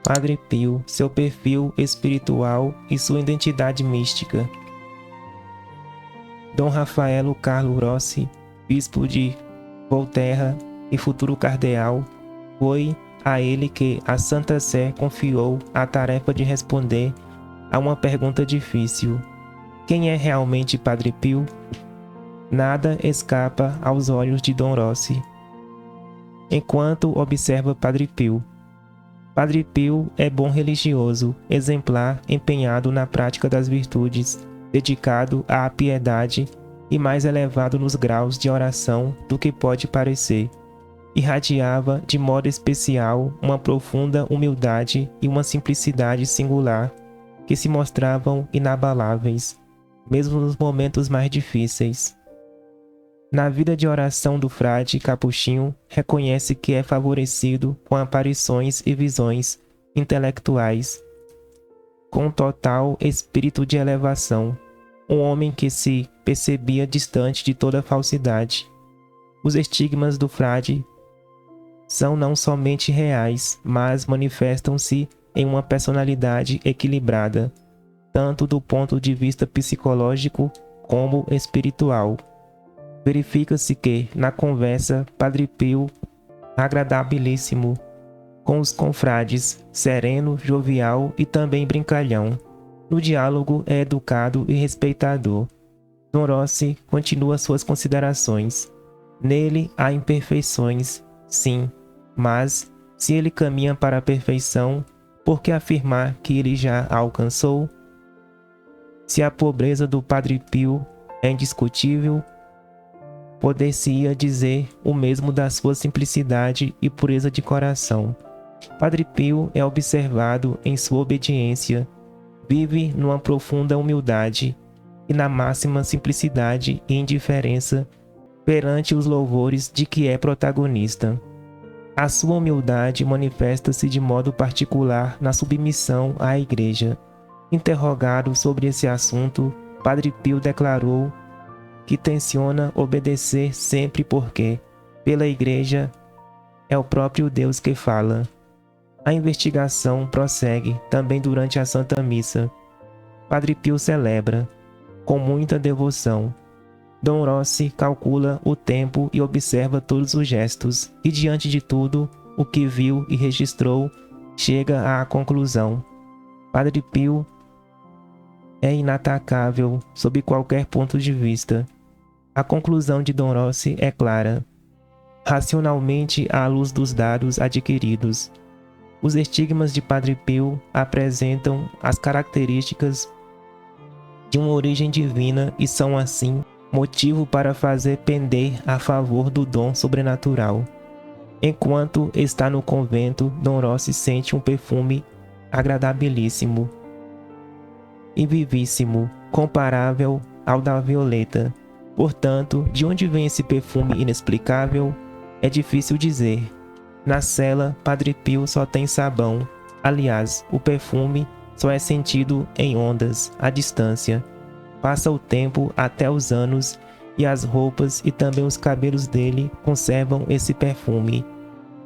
Padre Pio, seu perfil espiritual e sua identidade mística. Dom Rafaelo Carlo Rossi, bispo de Volterra e futuro cardeal, foi a ele que a Santa Sé confiou a tarefa de responder a uma pergunta difícil: quem é realmente Padre Pio? Nada escapa aos olhos de Dom Rossi enquanto observa Padre Pio. Padre Pio é bom religioso, exemplar, empenhado na prática das virtudes, dedicado à piedade e mais elevado nos graus de oração do que pode parecer. Irradiava de modo especial uma profunda humildade e uma simplicidade singular que se mostravam inabaláveis, mesmo nos momentos mais difíceis. Na vida de oração do frade capuchinho, reconhece que é favorecido com aparições e visões intelectuais, com total espírito de elevação, um homem que se percebia distante de toda falsidade. Os estigmas do frade são não somente reais, mas manifestam-se em uma personalidade equilibrada, tanto do ponto de vista psicológico como espiritual. Verifica-se que, na conversa, Padre Pio, agradabilíssimo com os confrades, sereno, jovial e também brincalhão. No diálogo é educado e respeitador. Dom Rossi continua suas considerações. Nele há imperfeições, sim, mas, se ele caminha para a perfeição, por que afirmar que ele já a alcançou? Se a pobreza do Padre Pio é indiscutível, poder-se-ia dizer o mesmo da sua simplicidade e pureza de coração. Padre Pio é observado em sua obediência, vive numa profunda humildade e na máxima simplicidade e indiferença perante os louvores de que é protagonista. A sua humildade manifesta-se de modo particular na submissão à Igreja. Interrogado sobre esse assunto, Padre Pio declarou que tenciona obedecer sempre porque, pela Igreja, é o próprio Deus que fala. A investigação prossegue também durante a Santa Missa. Padre Pio celebra, com muita devoção. Dom Rossi calcula o tempo e observa todos os gestos, e diante de tudo, o que viu e registrou, chega à conclusão: Padre Pio é inatacável sob qualquer ponto de vista. A conclusão de Dom Rossi é clara. Racionalmente, à luz dos dados adquiridos, os estigmas de Padre Pio apresentam as características de uma origem divina e são, assim, motivo para fazer pender a favor do dom sobrenatural. Enquanto está no convento, Dom Rossi sente um perfume agradabilíssimo e vivíssimo, comparável ao da violeta. Portanto, de onde vem esse perfume inexplicável? É difícil dizer. Na cela, Padre Pio só tem sabão. Aliás, o perfume só é sentido em ondas, à distância. Passa o tempo, até os anos, e as roupas e também os cabelos dele conservam esse perfume.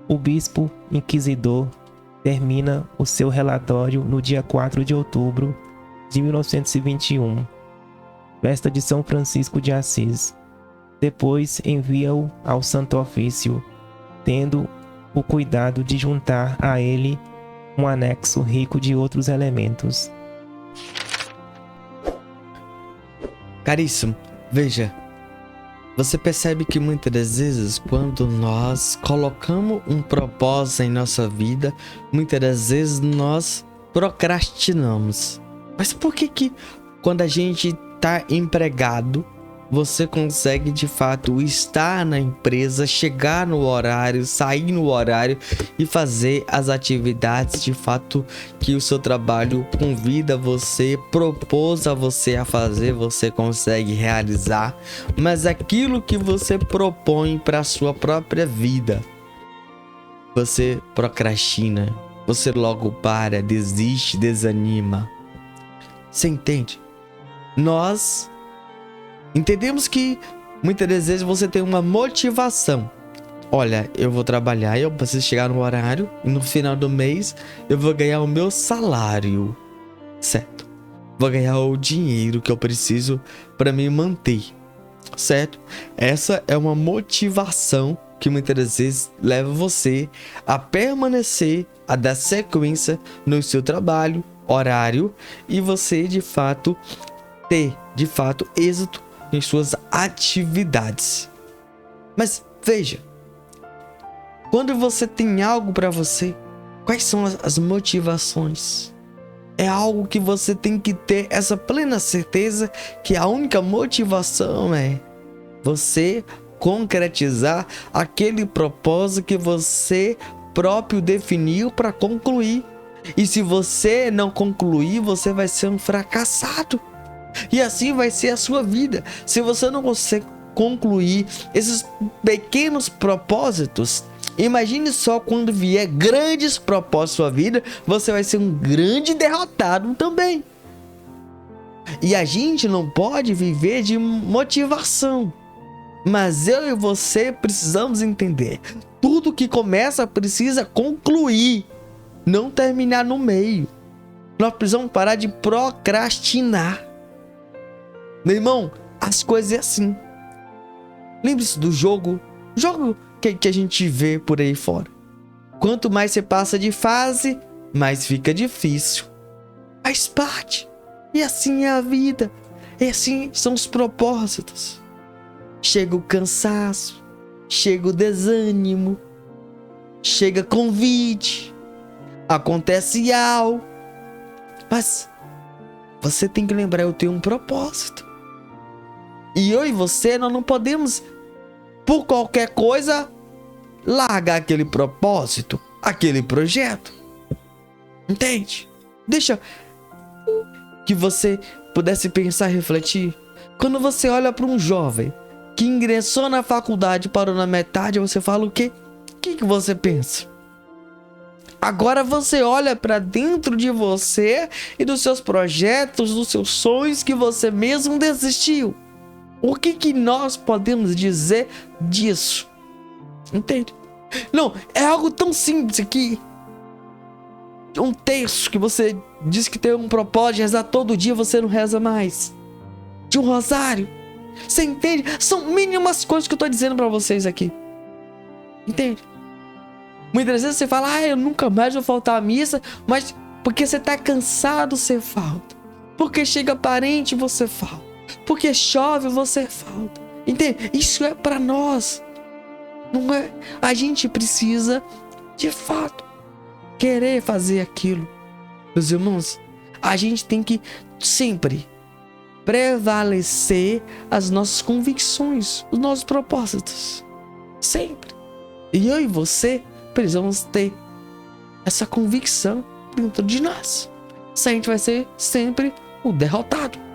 O bispo inquisidor termina o seu relatório no dia 4 de outubro de 1921. Festa de São Francisco de Assis. Depois envia-o ao Santo Ofício, tendo o cuidado de juntar a ele um anexo rico de outros elementos. Caríssimo, veja, você percebe que muitas das vezes quando nós colocamos um propósito em nossa vida, muitas das vezes nós procrastinamos. Mas por que quando a gente tá empregado, você consegue de fato estar na empresa, chegar no horário, sair no horário e fazer as atividades de fato que o seu trabalho convida você, propôs a você a fazer, você consegue realizar, mas aquilo que você propõe para a sua própria vida, você procrastina, você logo para, desiste, desanima. Você entende? Nós entendemos que Muitas das vezes você tem uma motivação. Olha, eu vou trabalhar, eu preciso chegar no horário e no final do mês eu vou ganhar o meu salário, certo? Vou ganhar o dinheiro que eu preciso para me manter, certo? Essa é uma motivação que muitas das vezes leva você a permanecer, a dar sequência no seu trabalho, horário, e você de fato ter, êxito em suas atividades. Mas veja, quando você tem algo para você, quais são as motivações? É algo que você tem que ter essa plena certeza que a única motivação é você concretizar aquele propósito que você próprio definiu para concluir. E se você não concluir, você vai ser um fracassado. E assim vai ser a sua vida. Se você não consegue concluir esses pequenos propósitos, imagine só quando vier grandes propósitos na sua vida, você vai ser um grande derrotado também. E a gente não pode viver de motivação. Mas eu e você precisamos entender: tudo que começa precisa concluir, não terminar no meio. Nós precisamos parar de procrastinar. Meu irmão, as coisas é assim. Lembre-se do jogo que a gente vê por aí fora. Quanto mais você passa de fase, mais fica difícil. Faz parte. E assim é a vida. E assim são os propósitos. Chega o cansaço, chega o desânimo, chega convite, acontece algo. Mas você tem que lembrar, eu tenho um propósito. E eu e você, nós não podemos, por qualquer coisa, largar aquele propósito, aquele projeto. Entende? Deixa que você pudesse pensar e refletir. Quando você olha para um jovem que ingressou na faculdade e parou na metade, você fala o quê? O que você pensa? Agora você olha para dentro de você e dos seus projetos, dos seus sonhos que você mesmo desistiu. O que nós podemos dizer disso? Entende? Não, é algo tão simples aqui. Um texto que você diz que tem um propósito de rezar todo dia, você não reza mais. De um rosário. Você entende? São mínimas coisas que eu tô dizendo para vocês aqui. Entende? Muitas vezes você fala, eu nunca mais vou faltar à missa, mas porque você tá cansado, você falta. Porque chega parente, você falta. Porque chove, você falta. Entende? Isso é para nós. Não é? A gente precisa, de fato, querer fazer aquilo. Meus irmãos, a gente tem que sempre prevalecer as nossas convicções, os nossos propósitos. Sempre. E eu e você precisamos ter essa convicção dentro de nós. Se a gente vai ser sempre o derrotado.